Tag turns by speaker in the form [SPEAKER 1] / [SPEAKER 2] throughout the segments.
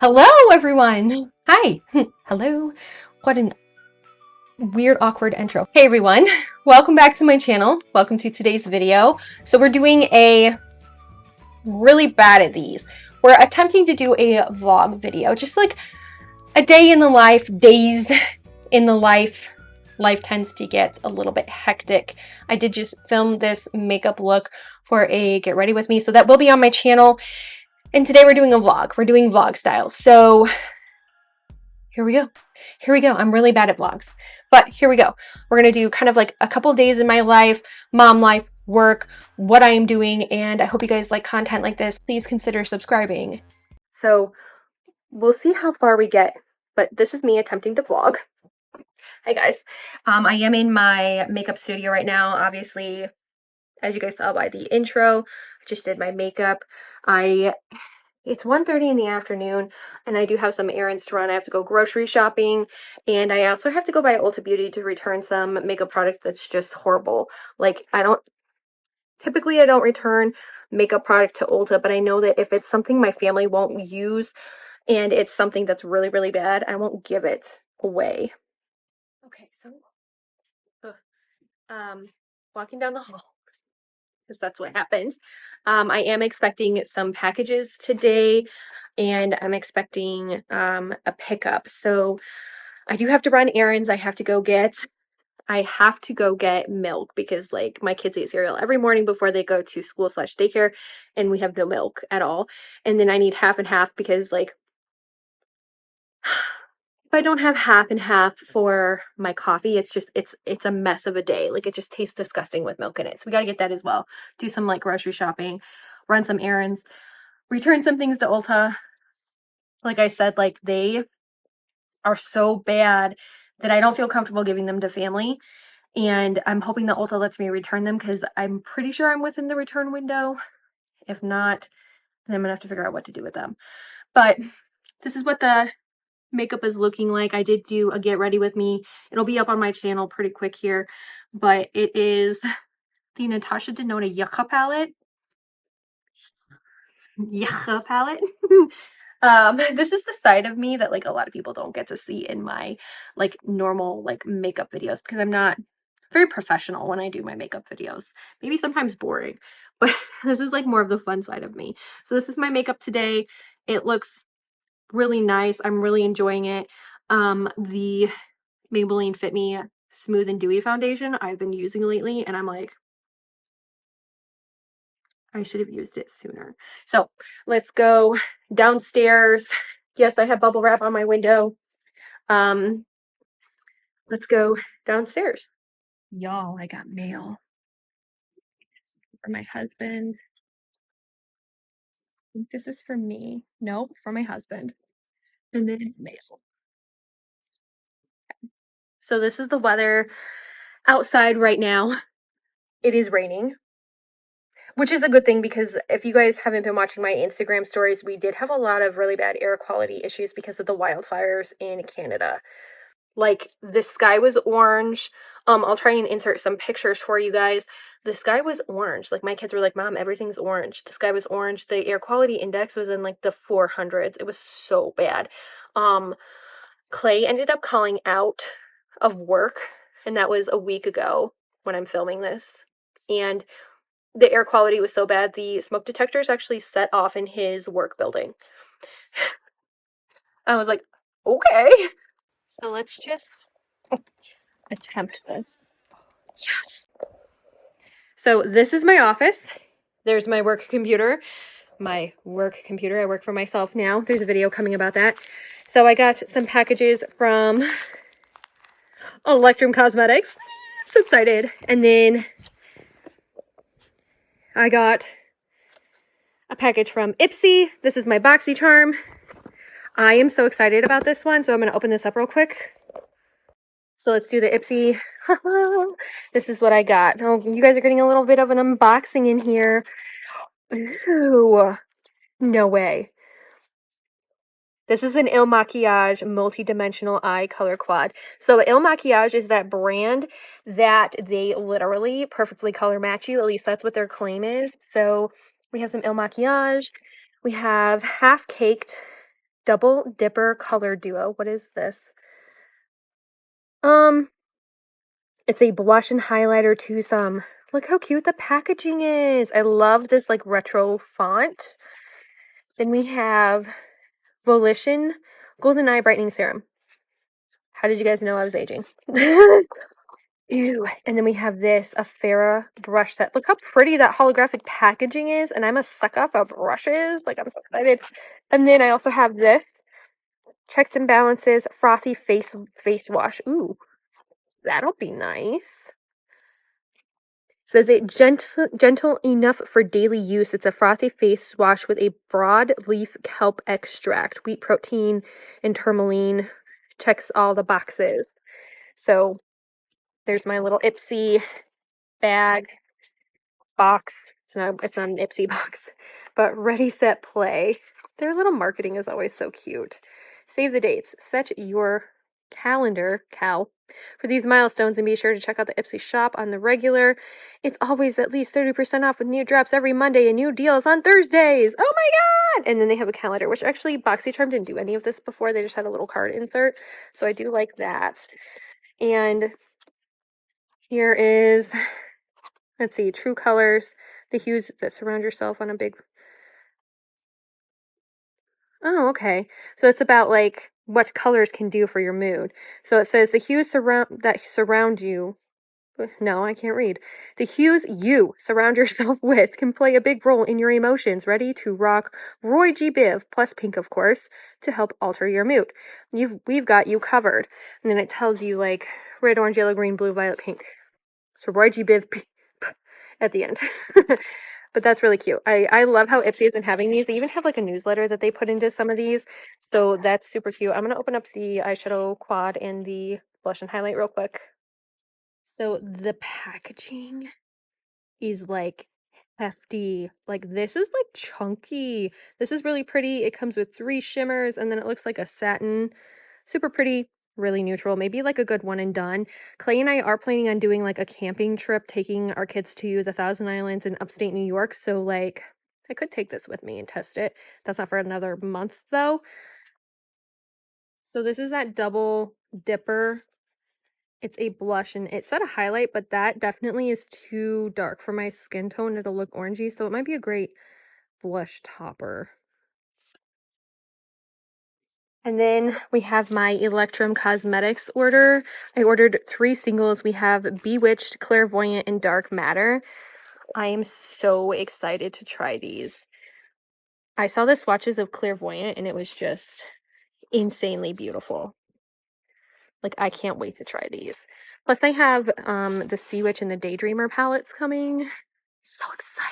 [SPEAKER 1] Hello, everyone. Hi. Hello. What an weird, awkward intro. Hey, everyone. Welcome back to my channel. Welcome to today's video. So we're doing really bad at these. We're attempting to do a vlog video, just like a day in the life, days in the life. Life tends to get a little bit hectic. I did just film this makeup look for a get ready with me, so that will be on my channel. And today we're doing a vlog. We're doing vlog style. So here we go. Here we go. I'm really bad at vlogs, but here we go. We're going to do kind of like a couple days in my life, mom life, work, what I am doing, and I hope you guys like content like this. Please consider subscribing. So we'll see how far we get, but this is me attempting to vlog. Hi guys. I am in my makeup studio right now. Obviously, as you guys saw by the intro, I just did my makeup. It's 1:30 in the afternoon, and I do have some errands to run. I have to go grocery shopping, and I also have to go by Ulta Beauty to return some makeup product that's just horrible. Like, typically I don't return makeup product to Ulta, but I know that if it's something my family won't use, and it's something that's really, really bad, I won't give it away. Okay, so, walking down the hall, because that's what happens. I am expecting some packages today, and I'm expecting a pickup. So I do have to run errands. I have to go get milk because like my kids eat cereal every morning before they go to school slash daycare, and we have no milk at all. And then I need half and half because like if I don't have half and half for my coffee, it's a mess of a day. Like it just tastes disgusting with milk in it. So we got to get that as well. Do some like grocery shopping, run some errands, return some things to Ulta. Like I said, like they are so bad that I don't feel comfortable giving them to family. And I'm hoping that Ulta lets me return them because I'm pretty sure I'm within the return window. If not, then I'm gonna have to figure out what to do with them. But this is what the makeup is looking like. I did do a get ready with me. It'll be up on my channel pretty quick here, but it is the Natasha Denona Yucca palette. Yucca palette. This is the side of me that like a lot of people don't get to see in my like normal like makeup videos because I'm not very professional when I do my makeup videos. Maybe sometimes boring, but this is like more of the fun side of me. So this is my makeup today. It looks really nice. I'm really enjoying it. The Maybelline Fit Me Smooth and Dewy foundation I've been using lately, and I'm like, I should have used it sooner. So let's go downstairs. Yes, I have bubble wrap on my window. Let's go downstairs. Y'all, I got mail for my husband. I think this is for me. Nope, for my husband. And then mail. So this is the weather outside right now. It is raining, which is a good thing because if you guys haven't been watching my Instagram stories, we did have a lot of really bad air quality issues because of the wildfires in Canada. Like the sky was orange. I'll try and insert some pictures for you guys. The sky was orange. Like my kids were like, "Mom, everything's orange." The sky was orange. The air quality index was in like the 400s. It was so bad. Clay ended up calling out of work, and that was a week ago when I'm filming this. And the air quality was so bad, the smoke detectors actually set off in his work building. I was like, okay. So let's just attempt this. Yes. So this is my office. There's my work computer. My work computer. I work for myself now. There's a video coming about that. So I got some packages from Electrum Cosmetics. I'm so excited. And then I got a package from Ipsy. This is my Boxycharm. I am so excited about this one. So I'm going to open this up real quick. So let's do the Ipsy. This is what I got. Oh, you guys are getting a little bit of an unboxing in here. Ooh, no way. This is an Il Makiage multi-dimensional eye color quad. So Il Makiage is that brand that they literally perfectly color match you. At least that's what their claim is. So we have some Il Makiage. We have Half Caked. Double Dipper Color Duo. What is this? It's a blush and highlighter twosome. Look how cute the packaging is. I love this like retro font. Then we have Volition Golden Eye Brightening Serum. How did you guys know I was aging? Ew. And then we have this, a Farrah brush set. Look how pretty that holographic packaging is. And I'm a sucker for brushes. Like, I'm so excited. And then I also have this Checks and Balances Frothy Face Wash. Ooh, that'll be nice. Says it gentle enough for daily use. It's a frothy face wash with a broadleaf kelp extract, wheat protein, and tourmaline. Checks all the boxes. So there's my little Ipsy bag box. It's not an Ipsy box, but Ready Set Play. Their little marketing is always so cute. Save the dates. Set your calendar, for these milestones, and be sure to check out the Ipsy shop on the regular. It's always at least 30% off with new drops every Monday and new deals on Thursdays. Oh my god! And then they have a calendar, which actually Boxycharm didn't do any of this before. They just had a little card insert. So I do like that. And here is, let's see, True Colors, the hues that surround yourself on a big... Oh, okay. So it's about like what colors can do for your mood. So it says the hues that surround you. No, I can't read. The hues you surround yourself with can play a big role in your emotions. Ready to rock Roy G. Biv, plus pink, of course, to help alter your mood. We've got you covered. And then it tells you like red, orange, yellow, green, blue, violet, pink. So Roy G. Biv at the end. But that's really cute. I love how Ipsy has been having these. They even have like a newsletter that they put into some of these. So that's super cute. I'm going to open up the eyeshadow quad and the blush and highlight real quick. So the packaging is like hefty. Like this is like chunky. This is really pretty. It comes with 3 shimmers and then it looks like a satin. Super pretty, really neutral. Maybe like a good one and done. Clay and I are planning on doing like a camping trip, taking our kids to the Thousand Islands in upstate New York. So like I could take this with me and test it. That's not for another month though. So this is that Double Dipper. It's a blush and it said a highlight, but that definitely is too dark for my skin tone. It'll look orangey, so it might be a great blush topper. And then we have my Electrum Cosmetics order. I ordered 3 singles. We have Bewitched, Clairvoyant, and Dark Matter. I am so excited to try these. I saw the swatches of Clairvoyant and it was just insanely beautiful. Like, I can't wait to try these. Plus, I have the Sea Witch and the Daydreamer palettes coming. So excited.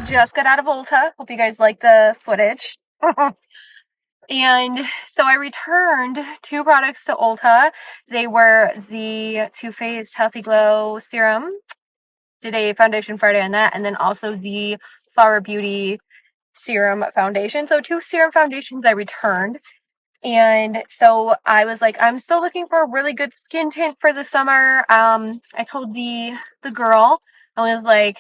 [SPEAKER 1] Just got out of Ulta. Hope you guys like the footage. And so I returned 2 products to Ulta. They were the Too Faced Healthy Glow Serum. Did a foundation Friday on that. And then also the Flower Beauty Serum Foundation. So 2 serum foundations I returned. And so I was like, I'm still looking for a really good skin tint for the summer. I told the girl, I was like,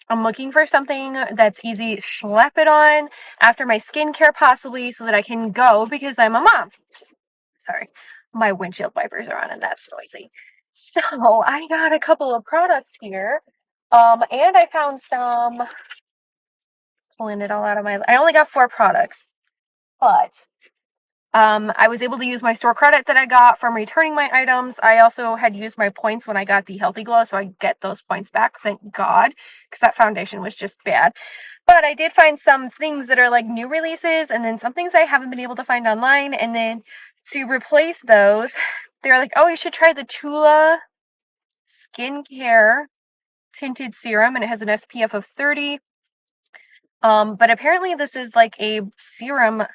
[SPEAKER 1] I'm looking for something that's easy, slap it on after my skincare possibly so that I can go because I'm a mom. Sorry, my windshield wipers are on and that's noisy. So I got a couple of products here. And I found some, pulling it all out of I only got 4 products, but I was able to use my store credit that I got from returning my items. I also had used my points when I got the Healthy Glow, so I get those points back, thank God, because that foundation was just bad. But I did find some things that are like new releases, and then some things I haven't been able to find online. And then to replace those, they're like, oh, you should try the Tula Skincare Tinted Serum, and it has an SPF of 30. But apparently this is like a serum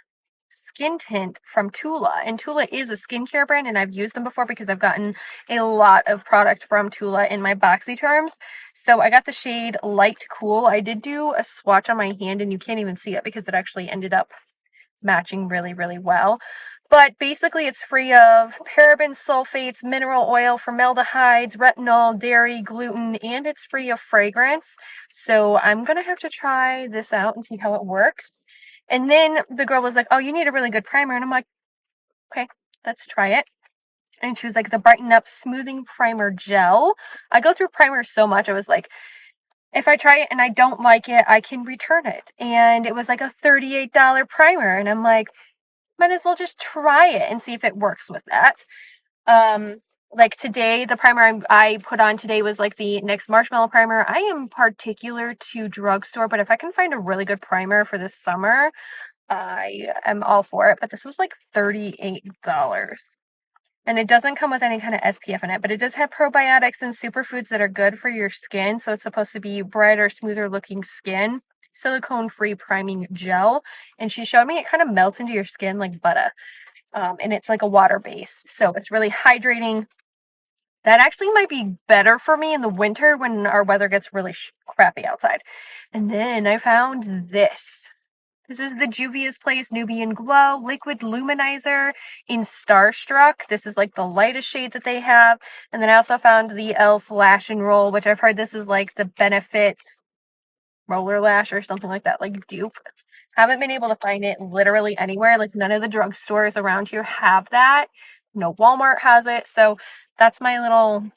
[SPEAKER 1] skin tint from Tula, and Tula is a skincare brand, and I've used them before because I've gotten a lot of product from Tula in my Boxycharms. So I got the shade Light Cool. I did do a swatch on my hand, and you can't even see it because it actually ended up matching really, really well. But basically, it's free of parabens, sulfates, mineral oil, formaldehydes, retinol, dairy, gluten, and it's free of fragrance. So I'm going to have to try this out and see how it works. And then the girl was like, oh, you need a really good primer. And I'm like, okay, let's try it. And she was like, the Brighten Up Smoothing Primer Gel. I go through primers so much. I was like, if I try it and I don't like it, I can return it. And it was like a $38 primer. And I'm like, might as well just try it and see if it works with that. Like today, the primer I put on today was like the NYX Marshmallow Primer. I am particular to drugstore, but if I can find a really good primer for this summer, I am all for it. But this was like $38. And it doesn't come with any kind of SPF in it, but it does have probiotics and superfoods that are good for your skin. So it's supposed to be brighter, smoother looking skin. Silicone-free priming gel. And she showed me it kind of melts into your skin like butter. And it's like a water base. So it's really hydrating. That actually might be better for me in the winter when our weather gets really crappy outside. And then I found this. This is the Juvia's Place Nubian Glow Liquid Luminizer in Starstruck. This is like the lightest shade that they have. And then I also found the e.l.f. Lash and Roll, which I've heard this is like the Benefits Roller Lash or something like that, like dupe. Haven't been able to find it literally anywhere. Like none of the drugstores around here have that. No Walmart has it. So that's my little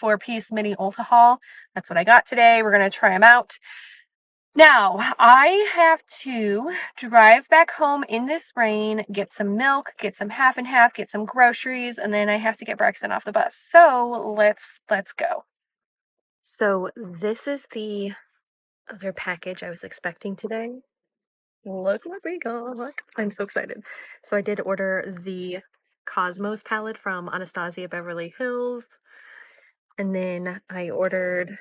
[SPEAKER 1] 4-piece mini Ulta haul. That's what I got today. We're going to try them out. Now, I have to drive back home in this rain, get some milk, get some half and half, get some groceries, and then I have to get Braxton off the bus. So let's go. So this is the other package I was expecting today. Look what we got. I'm so excited. So I did order the Cosmos palette from Anastasia Beverly Hills. And then I ordered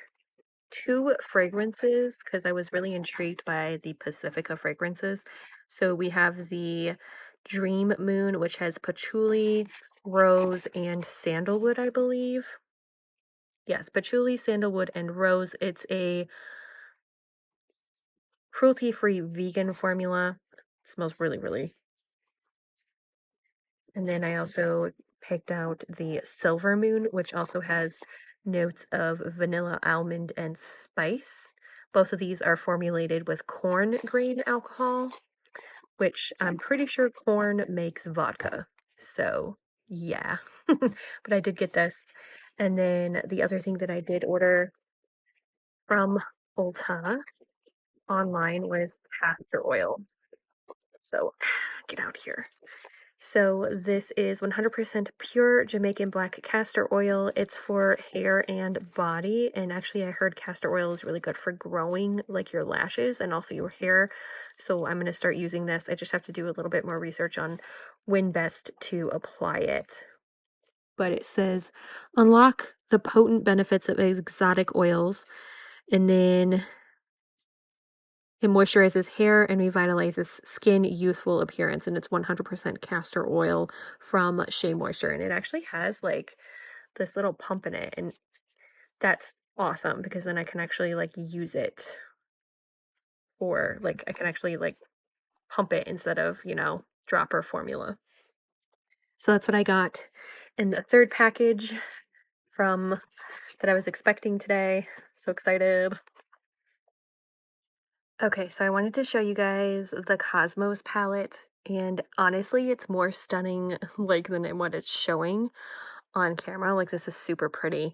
[SPEAKER 1] 2 fragrances because I was really intrigued by the Pacifica fragrances. So we have the Dream Moon, which has patchouli, rose, and sandalwood, I believe. Yes, patchouli, sandalwood, and rose. It's a cruelty-free vegan formula. It smells really, really. And then I also picked out the Silver Moon, which also has notes of vanilla, almond, and spice. Both of these are formulated with corn grain alcohol, which I'm pretty sure corn makes vodka. So, yeah. But I did get this. And then the other thing that I did order from Ulta online was castor oil. So, get out here. So this is 100% pure Jamaican black castor oil. It's for hair and body. And actually I heard castor oil is really good for growing like your lashes and also your hair. So I'm going to start using this. I just have to do a little bit more research on when best to apply it. But it says unlock the potent benefits of exotic oils, and then it moisturizes hair and revitalizes skin youthful appearance, and it's 100% castor oil from Shea Moisture, and it actually has like this little pump in it, and that's awesome because then I can actually like use it, or like I can actually like pump it instead of, dropper formula. So that's what I got in the third package from that I was expecting today. So excited. Okay, so I wanted to show you guys the Cosmos palette, and honestly, it's more stunning like than what it's showing on camera. Like this is super pretty,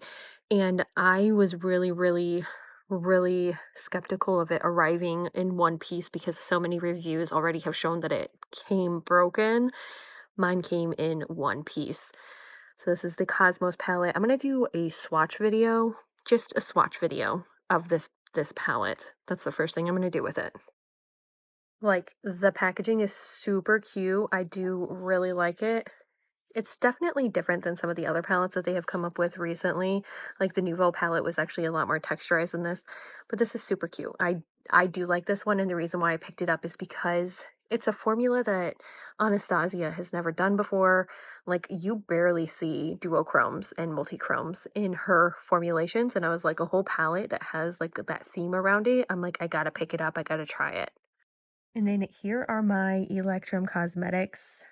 [SPEAKER 1] and I was really, really, really skeptical of it arriving in one piece because so many reviews already have shown that it came broken. Mine came in one piece. So this is the Cosmos palette. I'm gonna do a swatch video, just a swatch video of this palette. That's the first thing I'm gonna do with it. Like, the packaging is super cute. I do really like it. It's definitely different than some of the other palettes that they have come up with recently. Like the Nouveau palette was actually a lot more texturized than this, but this is super cute. I do like this one, and the reason why I picked it up is because It's a formula that Anastasia has never done before. Like, you barely see duochromes and multichromes in her formulations, and I was like, a whole palette that has like that theme around it. I'm like, I gotta pick it up. I gotta try it. And then here are my Electrum Cosmetics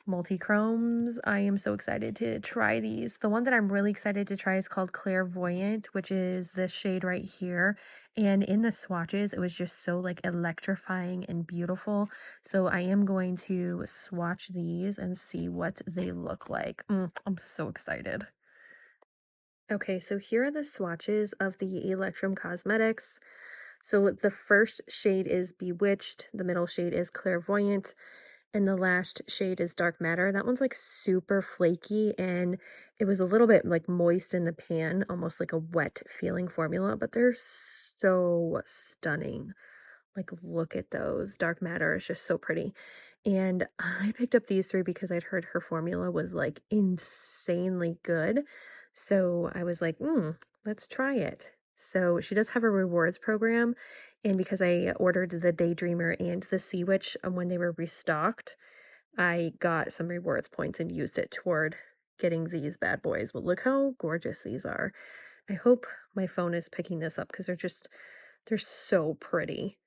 [SPEAKER 1] multi-chromes. I am so excited to try these. The one that I'm really excited to try is called Clairvoyant, which is this shade right here. And in the swatches, it was just so like electrifying and beautiful. So I am going to swatch these and see what they look like. I'm so excited. Okay, so here are the swatches of the Electrum Cosmetics. So the first shade is Bewitched, the middle shade is Clairvoyant, and the last shade is Dark Matter. That one's like super flaky, and it was a little bit like moist in the pan, almost like a wet feeling formula, but they're so stunning. Like, look at those. Dark Matter is just so pretty. And I picked up these three because I'd heard her formula was like insanely good. So I was like, let's try it. So she does have a rewards program. And because I ordered the Daydreamer and the Sea Witch when they were restocked, I got some rewards points and used it toward getting these bad boys. But look how gorgeous these are. I hope my phone is picking this up because they're so pretty.